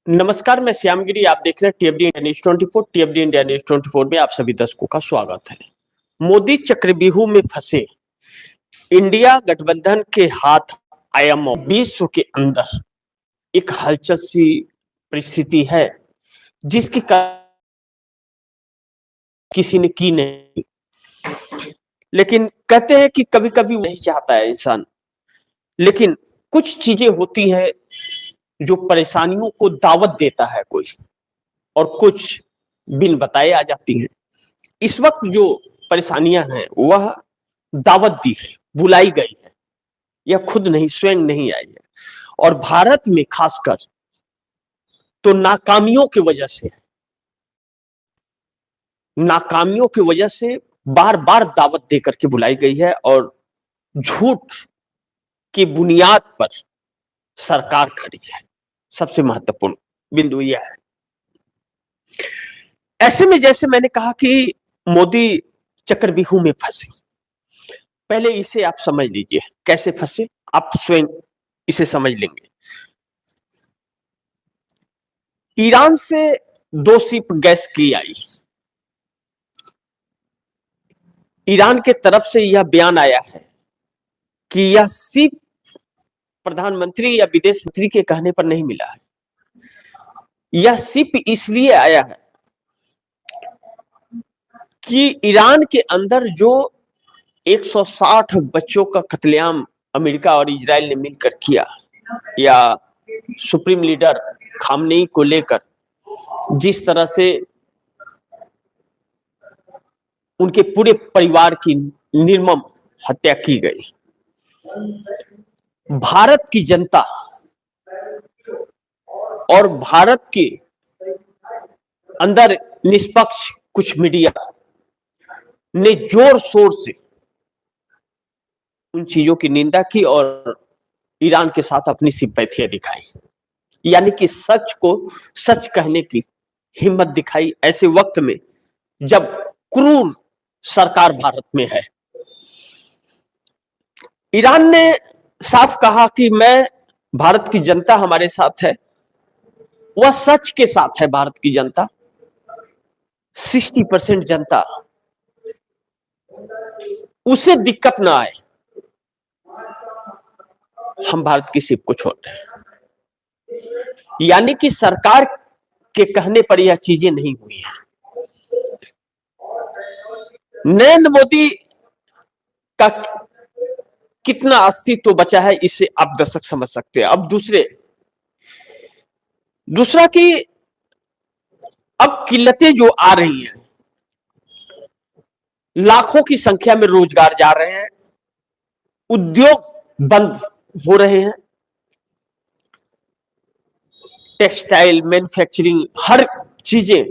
नमस्कार, मैं श्यामगिरी। आप देख रहे हैं टीएफडी इंडिया न्यूज 24। टीएफडी इंडिया न्यूज 24 में आप सभी दर्शकों का स्वागत है। मोदी चक्रव्यूह में फंसे, इंडिया गठबंधन के हाथ आया मौका। विश्व के अंदर एक हलचल सी परिस्थिति है जिसकी किसी ने की नहीं, लेकिन कहते हैं कि कभी कभी नहीं चाहता है इंसान, लेकिन कुछ चीजें होती है जो परेशानियों को दावत देता है कोई, और कुछ बिन बताए आ जाती हैं। इस वक्त जो परेशानियां हैं वह दावत दी है, बुलाई गई है, यह खुद नहीं, स्वयं नहीं आई है। और भारत में खासकर तो नाकामियों की वजह से बार बार दावत देकर के बुलाई गई है, और झूठ की बुनियाद पर सरकार खड़ी है। सबसे महत्वपूर्ण बिंदु यह है। ऐसे में जैसे मैंने कहा कि मोदी चक्रव्यूह में फंसे, पहले इसे आप समझ लीजिए कैसे फंसे, आप स्वयं इसे समझ लेंगे। ईरान से 2 शिप गैस की आई। ईरान के तरफ से यह बयान आया है कि यह शिप प्रधानमंत्री या विदेश मंत्री के कहने पर नहीं मिला है। यह शिप इसलिए आया है कि ईरान के अंदर जो 160 बच्चों का कत्लेआम अमेरिका और इजराइल ने मिलकर किया, या सुप्रीम लीडर खामनेई को लेकर जिस तरह से उनके पूरे परिवार की निर्मम हत्या की गई, भारत की जनता और भारत के अंदर निष्पक्ष कुछ मीडिया ने जोर शोर से उन चीजों की निंदा की और ईरान के साथ अपनी सिंपैथियां दिखाई, यानी कि सच को सच कहने की हिम्मत दिखाई ऐसे वक्त में जब क्रूर सरकार भारत में है। ईरान ने साफ कहा कि भारत की जनता हमारे साथ है, वह सच के साथ है। भारत की जनता 60% जनता, उसे दिक्कत ना आए, हम भारत की शिप को छोड़ रहे हैं। यानी कि सरकार के कहने पर यह चीजें नहीं हुई हैं। नरेंद्र मोदी का कितना अस्तित्व बचा है, इससे आप दर्शक समझ सकते हैं। अब दूसरा कि अब किल्लतें जो आ रही हैं, लाखों की संख्या में रोजगार जा रहे हैं, उद्योग बंद हो रहे हैं, टेक्सटाइल, मैन्युफैक्चरिंग, हर चीजें,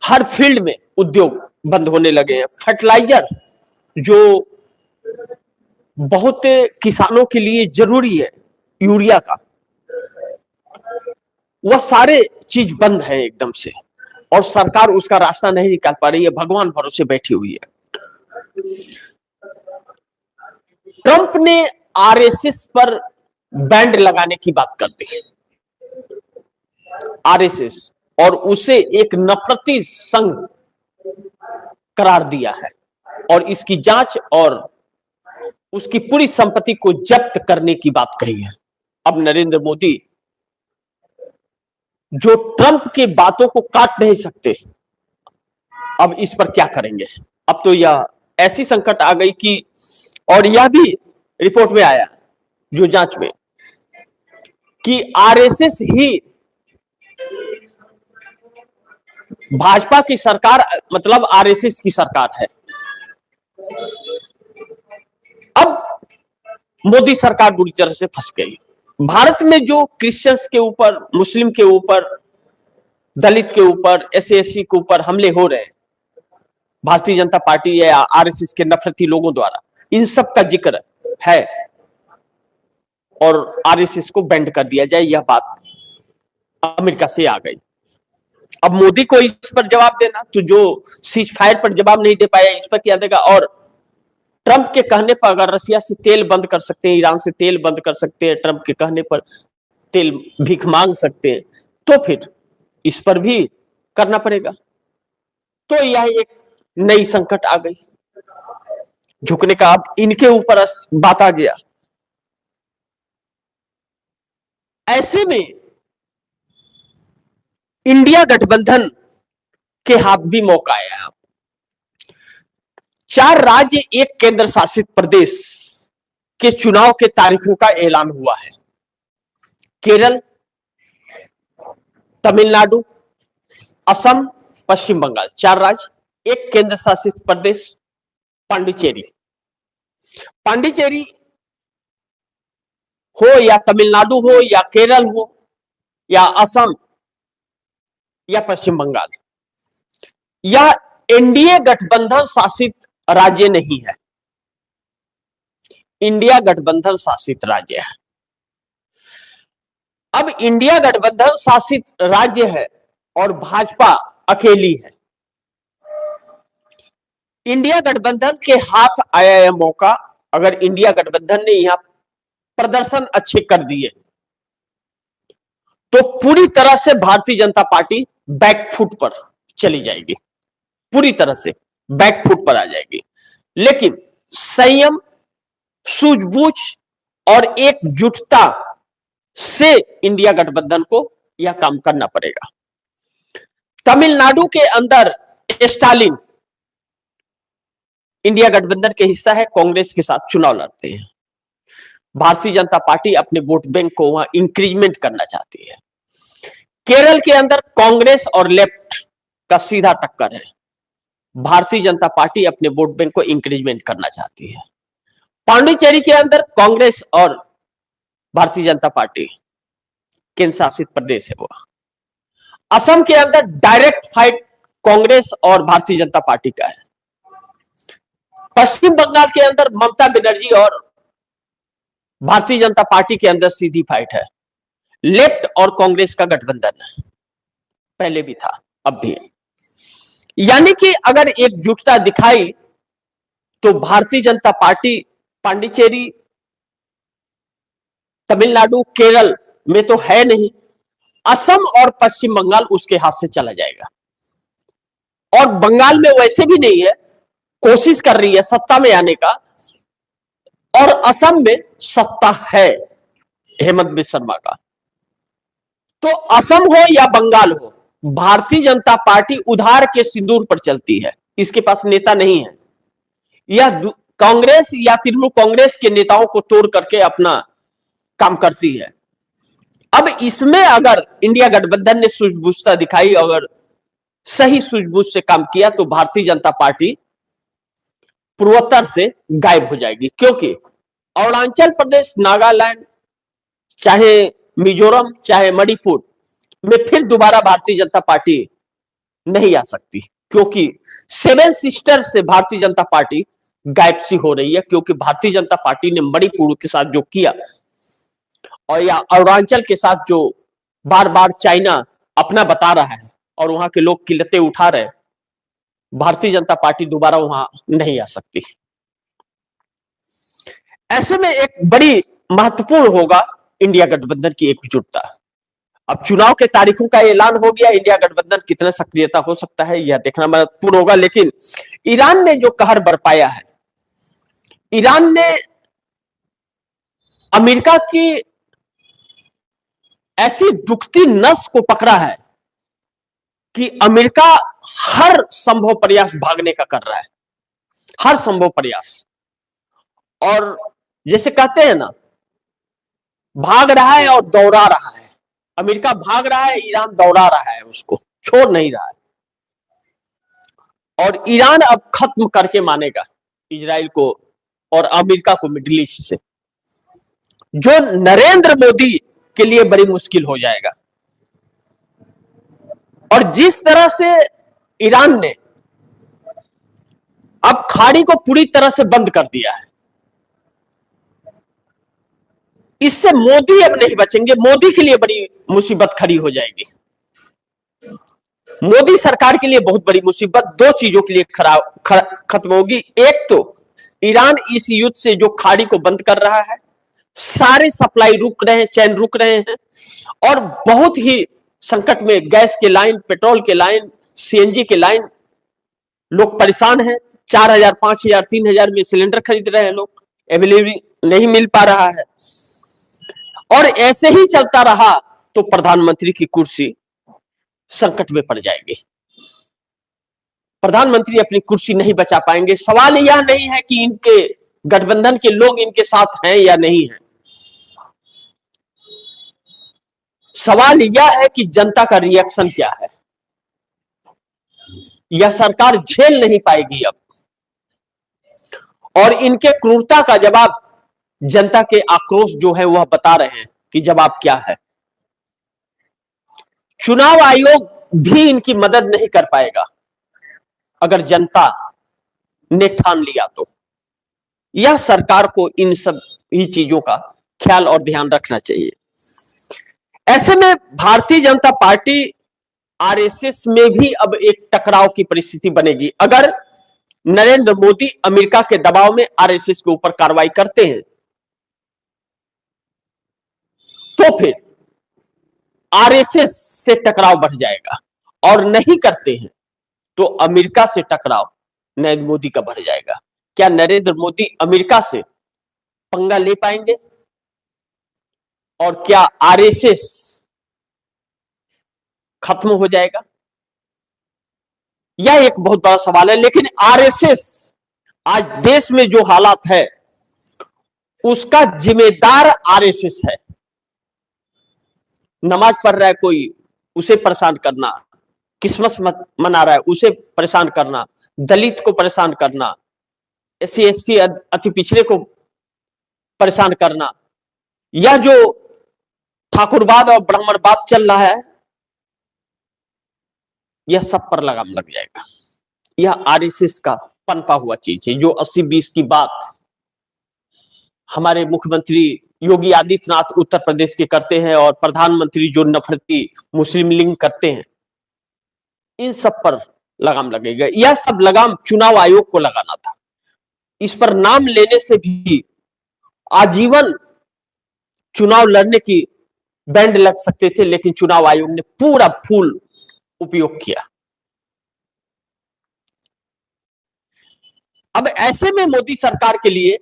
हर फील्ड में उद्योग बंद होने लगे हैं। फर्टिलाइजर जो बहुत किसानों के लिए जरूरी है, यूरिया का, वह सारे चीज बंद है एकदम से, और सरकार उसका रास्ता नहीं निकाल पा रही है, भगवान भरोसे बैठी हुई है। ट्रंप ने आरएसएस पर बैंड लगाने की बात कर दी, आरएसएस, और उसे एक नफरती संघ करार दिया है, और इसकी जांच और उसकी पूरी संपत्ति को जब्त करने की बात कही है। अब नरेंद्र मोदी जो ट्रंप के बातों को काट नहीं सकते, अब इस पर क्या करेंगे। अब तो यह ऐसी संकट आ गई कि, और यह भी रिपोर्ट में आया जो जांच में, कि आरएसएस ही भाजपा की सरकार, मतलब आरएसएस की सरकार है। अब मोदी सरकार बुरी तरह से फंस गई। भारत में जो क्रिश्चियंस के ऊपर, मुस्लिम के ऊपर, दलित के ऊपर, एससी के ऊपर हमले हो रहे हैं भारतीय जनता पार्टी या आरएसएस के नफरती लोगों द्वारा, इन सब का जिक्र है, और आरएसएस को बैंड कर दिया जाए, यह बात अमेरिका से आ गई। अब मोदी को इस पर जवाब देना, तो जो सीज फायर पर जवाब नहीं दे पाया, इस पर क्या देगा। और ट्रंप के कहने पर अगर रसिया से तेल बंद कर सकते हैं, ईरान से तेल बंद कर सकते हैं ट्रंप के कहने पर, तेल भीख मांग सकते हैं, तो फिर इस पर भी करना पड़ेगा। तो यह एक नई संकट आ गई, झुकने का अब इनके ऊपर बात आ गया। ऐसे में इंडिया गठबंधन के हाथ भी मौका आया। 4 राज्य, एक केंद्र शासित प्रदेश के चुनाव के तारीखों का ऐलान हुआ है। केरल, तमिलनाडु, असम, पश्चिम बंगाल, 4 राज्य, एक केंद्र शासित प्रदेश पांडिचेरी। पांडिचेरी हो या तमिलनाडु हो या केरल हो या असम या पश्चिम बंगाल, यह एनडीए गठबंधन शासित राज्य नहीं है, इंडिया गठबंधन शासित राज्य है। अब इंडिया गठबंधन शासित राज्य है और भाजपा अकेली है। इंडिया गठबंधन के हाथ आया यह मौका। अगर इंडिया गठबंधन ने यहां प्रदर्शन अच्छे कर दिए तो पूरी तरह से भारतीय जनता पार्टी बैकफुट पर चली जाएगी, पूरी तरह से बैकफुट पर आ जाएगी। लेकिन संयम, सूझबूझ और एकजुटता से इंडिया गठबंधन को यह काम करना पड़ेगा। तमिलनाडु के अंदर स्टालिन इंडिया गठबंधन के हिस्सा है, कांग्रेस के साथ चुनाव लड़ते हैं। भारतीय जनता पार्टी अपने वोट बैंक को वहां इंक्रीजमेंट करना चाहती है। केरल के अंदर कांग्रेस और लेफ्ट का सीधा टक्कर है। भारतीय जनता पार्टी अपने वोट बैंक को इंक्रीजमेंट करना चाहती है। पांडिचेरी के अंदर कांग्रेस और भारतीय जनता पार्टी, केंद्र शासित प्रदेश है वो। असम के अंदर डायरेक्ट फाइट कांग्रेस और भारतीय जनता पार्टी का है। पश्चिम बंगाल के अंदर ममता बनर्जी और भारतीय जनता पार्टी के अंदर सीधी फाइट है। लेफ्ट और कांग्रेस का गठबंधन है, पहले भी था अब भी है। यानी कि अगर एकजुटता दिखाई तो भारतीय जनता पार्टी पांडिचेरी, तमिलनाडु, केरल में तो है नहीं, असम और पश्चिम बंगाल उसके हाथ से चला जाएगा। और बंगाल में वैसे भी नहीं है, कोशिश कर रही है सत्ता में आने का, और असम में सत्ता है हेमंत बिस्वा शर्मा का। तो असम हो या बंगाल हो, भारतीय जनता पार्टी उधार के सिंदूर पर चलती है, इसके पास नेता नहीं है। यह कांग्रेस या तृणमूल कांग्रेस के नेताओं को तोड़ करके अपना काम करती है। अब इसमें अगर इंडिया गठबंधन ने सूझबूझता दिखाई, अगर सही सूझबूझ से काम किया, तो भारतीय जनता पार्टी पूर्वोत्तर से गायब हो जाएगी। क्योंकि अरुणाचल प्रदेश, नागालैंड, चाहे मिजोरम, चाहे मणिपुर में फिर दोबारा भारतीय जनता पार्टी नहीं आ सकती, क्योंकि 7 सिस्टर से भारतीय जनता पार्टी गायब सी हो रही है। क्योंकि भारतीय जनता पार्टी ने मणिपुर के साथ जो किया और या अरुणाचल के साथ जो बार बार चाइना अपना बता रहा है और वहां के लोग किल्लतें उठा रहे, भारतीय जनता पार्टी दोबारा वहां नहीं आ सकती। ऐसे में एक बड़ी महत्वपूर्ण होगा इंडिया गठबंधन की एकजुटता। अब चुनाव के तारीखों का ऐलान हो गया, इंडिया गठबंधन कितना सक्रियता हो सकता है यह देखना महत्वपूर्ण होगा। लेकिन ईरान ने जो कहर बरपाया है, ईरान ने अमेरिका की ऐसी दुखती नस को पकड़ा है कि अमेरिका हर संभव प्रयास भागने का कर रहा है, हर संभव प्रयास। और जैसे कहते हैं ना, भाग रहा है और दौड़ा रहा है। अमेरिका भाग रहा है, ईरान दौड़ा रहा है, उसको छोड़ नहीं रहा है। और ईरान अब खत्म करके मानेगा इजराइल को और अमेरिका को मिडिल ईस्ट से, जो नरेंद्र मोदी के लिए बड़ी मुश्किल हो जाएगा। और जिस तरह से ईरान ने अब खाड़ी को पूरी तरह से बंद कर दिया है, इससे मोदी अब नहीं बचेंगे। मोदी के लिए बड़ी मुसीबत खड़ी हो जाएगी। मोदी सरकार के लिए बहुत बड़ी मुसीबत 2 चीजों के लिए खत्म होगी। एक तो ईरान इस युद्ध से जो खाड़ी को बंद कर रहा है, सारे सप्लाई रुक रहे हैं, चैन रुक रहे हैं और बहुत ही संकट में गैस के लाइन, पेट्रोल के लाइन, सीएनजी के लाइन, लोग परेशान हैं। 4,000, 5,000, 3,000 में सिलेंडर खरीद रहे हैं लोग, अवेलेबल नहीं मिल पा रहा है। और ऐसे ही चलता रहा तो प्रधानमंत्री की कुर्सी संकट में पड़ जाएगी, प्रधानमंत्री अपनी कुर्सी नहीं बचा पाएंगे। सवाल यह नहीं है कि इनके गठबंधन के लोग इनके साथ हैं या नहीं है, सवाल यह है कि जनता का रिएक्शन क्या है। यह सरकार झेल नहीं पाएगी अब, और इनके क्रूरता का जवाब जनता के आक्रोश जो है वह बता रहे हैं कि जवाब क्या है। चुनाव आयोग भी इनकी मदद नहीं कर पाएगा अगर जनता ने ठान लिया तो। यह सरकार को इन सब ही चीजों का ख्याल और ध्यान रखना चाहिए। ऐसे में भारतीय जनता पार्टी आरएसएस में भी अब एक टकराव की परिस्थिति बनेगी। अगर नरेंद्र मोदी अमेरिका के दबाव में आरएसएस के ऊपर कार्रवाई करते हैं तो फिर आरएसएस से टकराव बढ़ जाएगा, और नहीं करते हैं तो अमेरिका से टकराव नरेंद्र मोदी का बढ़ जाएगा। क्या नरेंद्र मोदी अमेरिका से पंगा ले पाएंगे, और क्या आरएसएस खत्म हो जाएगा? यह एक बहुत बड़ा सवाल है। लेकिन आरएसएस आज देश में जो हालात है उसका जिम्मेदार आरएसएस है। नमाज पढ़ रहा है कोई, उसे परेशान करना, क्रिसमस मना रहा है उसे परेशान करना, दलित को परेशान करना, एससी एसटी अति पिछड़े को परेशान करना, यह जो ठाकुरवाद और ब्राह्मणवाद चल रहा है यह सब पर लगाम लग जाएगा। यह आरएसएस का पनपा हुआ चीज है। जो 80-20 की बात हमारे मुख्यमंत्री योगी आदित्यनाथ उत्तर प्रदेश के करते हैं और प्रधानमंत्री जो नफरती मुस्लिम लीग करते हैं, इन सब पर लगाम लगेगा। यह सब लगाम चुनाव आयोग को लगाना था। इस पर नाम लेने से भी आजीवन चुनाव लड़ने की बैंड लग सकते थे, लेकिन चुनाव आयोग ने पूरा फुल उपयोग किया। अब ऐसे में मोदी सरकार के लिए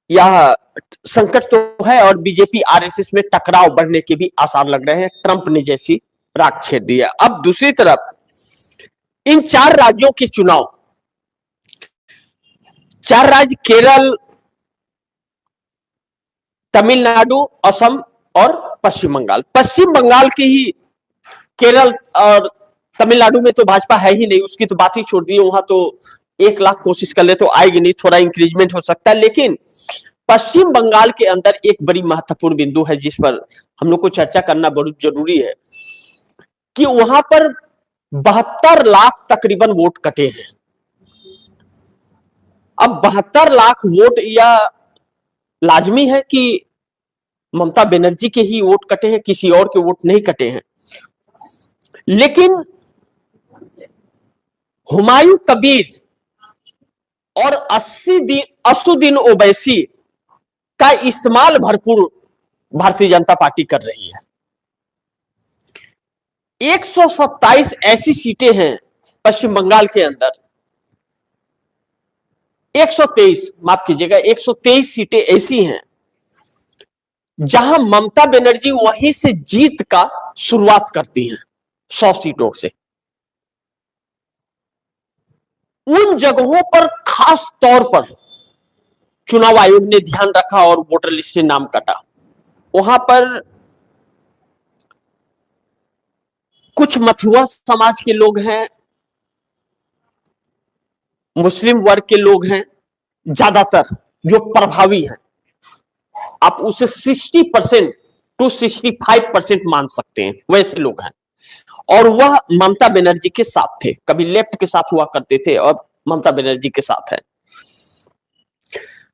यह संकट तो है और बीजेपी आरएसएस में टकराव बढ़ने के भी आसार लग रहे हैं। ट्रंप ने जैसी राख छेड़ दिया। अब दूसरी तरफ इन 4 राज्यों के चुनाव, 4 राज्य केरल, तमिलनाडु, असम और पश्चिम बंगाल। पश्चिम बंगाल की ही, केरल और तमिलनाडु में तो भाजपा है ही नहीं, उसकी तो बात ही छोड़ दी। वहां तो 1 लाख कोशिश कर ले तो आएगी नहीं, थोड़ा इंक्रीजमेंट हो सकता है। लेकिन पश्चिम बंगाल के अंदर एक बड़ी महत्वपूर्ण बिंदु है जिस पर हम लोग को चर्चा करना बहुत जरूरी है कि वहां पर 72 लाख तकरीबन वोट कटे हैं। अब 72 लाख वोट, यह लाजमी है कि ममता बनर्जी के ही वोट कटे हैं, किसी और के वोट नहीं कटे हैं। लेकिन हुमायूं कबीर और असुद्दीन ओवैसी का इस्तेमाल भरपूर भारतीय जनता पार्टी कर रही है। 127 ऐसी सीटें हैं पश्चिम बंगाल के अंदर, 123 माफ कीजिएगा, 123 सीटें ऐसी हैं जहां ममता बनर्जी वहीं से जीत का शुरुआत करती हैं 100 सीटों से। उन जगहों पर खास तौर पर चुनाव आयोग ने ध्यान रखा और वोटर लिस्ट से नाम कटा। वहां पर कुछ मथुआ समाज के लोग हैं, मुस्लिम वर्ग के लोग हैं, ज्यादातर जो प्रभावी हैं। आप उसे 60% to 65% मान सकते हैं, वैसे लोग हैं। और वह ममता बनर्जी के साथ थे, कभी लेफ्ट के साथ हुआ करते थे और ममता बनर्जी के साथ है।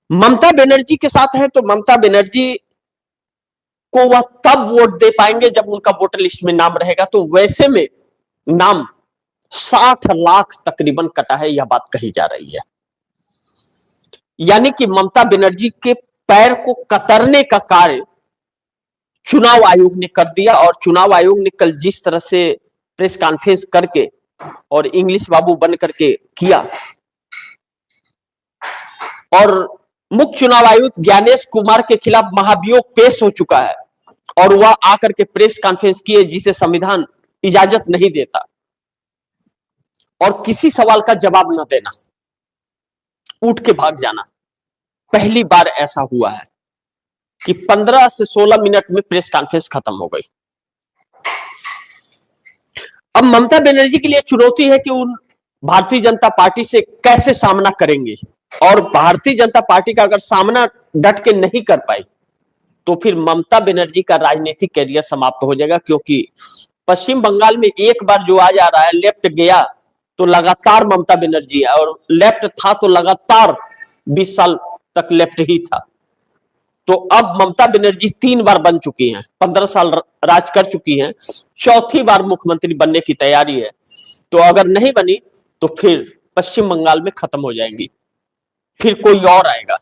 ममता बनर्जी के साथ है तो ममता बनर्जी को वह तब वोट दे पाएंगे जब उनका वोटर लिस्ट में नाम रहेगा। तो वैसे में नाम 60 लाख तकरीबन कटा है, यह बात कही जा रही है। यानी कि ममता बनर्जी के पैर को कतरने का कार्य चुनाव आयोग ने कर दिया। और चुनाव आयोग ने कल जिस तरह से प्रेस कॉन्फ्रेंस करके और इंग्लिश बाबू बन करके किया, और मुख्य चुनाव आयुक्त ज्ञानेश कुमार के खिलाफ महाभियोग पेश हो चुका है और वह आकर के प्रेस कॉन्फ्रेंस किए जिसे संविधान इजाजत नहीं देता, और किसी सवाल का जवाब न देना, उठ के भाग जाना। पहली बार ऐसा हुआ है कि 15 से 16 मिनट में प्रेस कॉन्फ्रेंस खत्म हो गई। अब ममता बनर्जी के लिए चुनौती है कि उन भारतीय जनता पार्टी से कैसे सामना करेंगे, और भारतीय जनता पार्टी का अगर सामना डट के नहीं कर पाई तो फिर ममता बनर्जी का राजनीतिक कैरियर समाप्त हो जाएगा। क्योंकि पश्चिम बंगाल में एक बार जो आ जा रहा है, लेफ्ट गया तो लगातार ममता बनर्जी है, और लेफ्ट था तो लगातार 20 साल तक लेफ्ट ही था। तो अब ममता बनर्जी 3 बार बन चुकी हैं, 15 साल राज कर चुकी हैं, चौथी बार मुख्यमंत्री बनने की तैयारी है। तो अगर नहीं बनी तो फिर पश्चिम बंगाल में खत्म हो जाएंगी, फिर कोई और आएगा।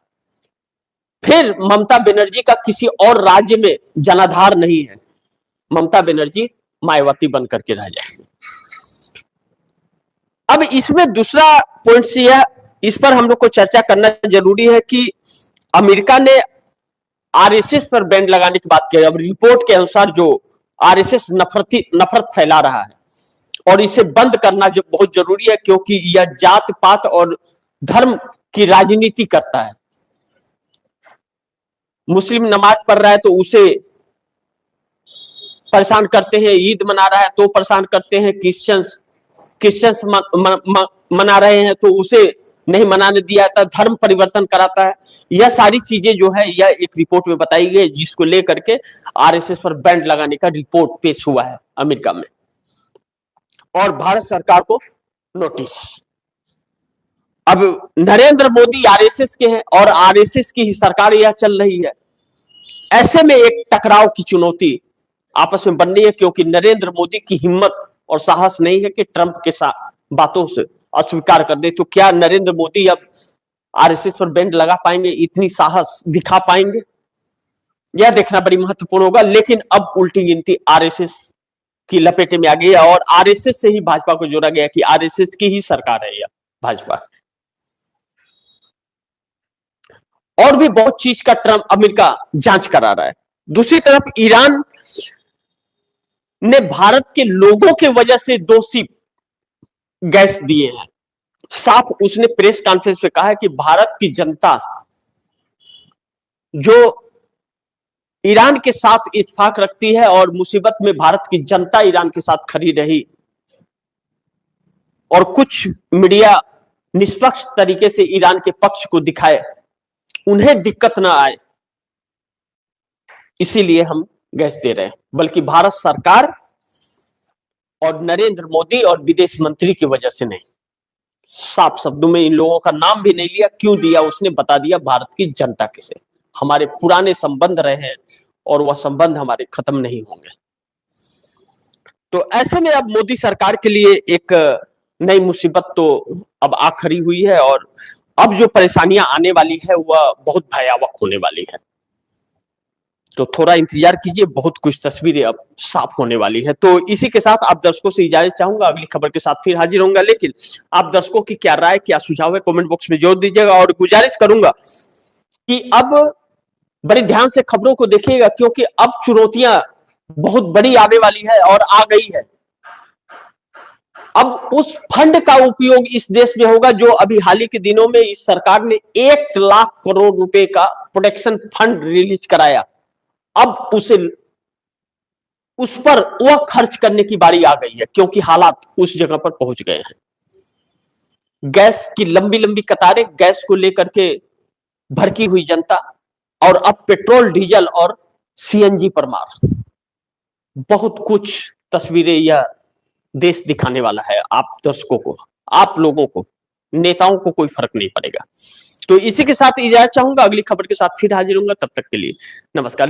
फिर ममता बनर्जी का किसी और राज्य में जनाधार नहीं है, ममता बनर्जी मायावती बन करके रह जाएंगे। अब इसमें दूसरा पॉइंट यह, इस पर हम लोग को चर्चा करना जरूरी है कि अमेरिका ने आरएसएस पर बैन लगाने की बात की। अब रिपोर्ट के अनुसार जो आरएसएस नफरत फैला रहा है और इसे बंद करना जो बहुत जरूरी है, क्योंकि यह जात पात और धर्म की राजनीति करता है। मुस्लिम नमाज पढ़ रहा है तो उसे परेशान करते हैं, ईद मना रहा है तो परेशान करते हैं, क्रिश्चियंस मना रहे हैं तो उसे नहीं मनाने दिया जाता, धर्म परिवर्तन कराता है। यह सारी चीजें जो है यह एक रिपोर्ट में बताई गई, जिसको लेकर के आरएसएस पर बैन लगाने का रिपोर्ट पेश हुआ है अमेरिका में, और भारत सरकार को नोटिस। अब नरेंद्र मोदी आरएसएस के हैं और आरएसएस की ही सरकार यह चल रही है। ऐसे में एक टकराव की चुनौती आपस में बन रही है, क्योंकि नरेंद्र मोदी की हिम्मत और साहस नहीं है कि ट्रंप के साथ बातों से अस्वीकार कर दे। तो क्या नरेंद्र मोदी अब आरएसएस पर बैन लगा पाएंगे, इतनी साहस दिखा पाएंगे, यह देखना बड़ी महत्वपूर्ण होगा। लेकिन अब उल्टी गिनती आरएसएस की लपेटे में आ गई है और आरएसएस से ही भाजपा को जोड़ा गया कि आरएसएस की ही सरकार है यह भाजपा। और भी बहुत चीज का ट्रंप अमेरिका जांच करा रहा है। दूसरी तरफ ईरान ने भारत के लोगों के वजह से दोषी गैस दिए हैं। साफ उसने प्रेस कॉन्फ्रेंस में कहा है कि भारत की जनता जो ईरान के साथ इत्तेफाक रखती है और मुसीबत में भारत की जनता ईरान के साथ खड़ी रही, और कुछ मीडिया निष्पक्ष तरीके से ईरान के पक्ष को दिखाए, उन्हें दिक्कत ना आए, इसीलिए हम गैस दे रहे हैं। बल्कि भारत सरकार और नरेंद्र मोदी और विदेश मंत्री की वजह से नहीं। साफ शब्दों में इन लोगों का नाम भी नहीं लिया, क्यों दिया उसने बता दिया, भारत की जनता के से हमारे पुराने संबंध रहे हैं और वह संबंध हमारे खत्म नहीं होंगे। तो ऐसे में अब मोदी सरकार के लिए एक नई मुसीबत तो अब आ खड़ी हुई है, और अब जो परेशानियां आने वाली है वह बहुत भयावह होने वाली है। तो थोड़ा इंतजार कीजिए, बहुत कुछ तस्वीरें अब साफ होने वाली है। तो इसी के साथ आप दर्शकों से इजाजत चाहूंगा, अगली खबर के साथ फिर हाजिर होऊंगा। लेकिन आप दर्शकों की क्या राय, क्या सुझाव है, कमेंट बॉक्स में जोड़ दीजिएगा, और गुजारिश करूंगा कि अब बड़े ध्यान से खबरों को देखिएगा, क्योंकि अब चुनौतियां बहुत बड़ी आने वाली है और आ गई है। अब उस फंड का उपयोग इस देश में होगा जो अभी हाल ही के दिनों में इस सरकार ने 1 लाख करोड़ रुपए का प्रोटेक्शन फंड रिलीज कराया। अब उस पर वह खर्च करने की बारी आ गई है, क्योंकि हालात उस जगह पर पहुंच गए हैं। गैस की लंबी लंबी कतारें, गैस को लेकर के भड़की हुई जनता, और अब पेट्रोल डीजल और सीएनजी पर मार। बहुत कुछ तस्वीरें यह देश दिखाने वाला है आप दर्शकों को, आप लोगों को, नेताओं को कोई फर्क नहीं पड़ेगा। तो इसी के साथ इजाजत चाहूंगा, अगली खबर के साथ फिर हाजिर होऊंगा। तब तक के लिए नमस्कार।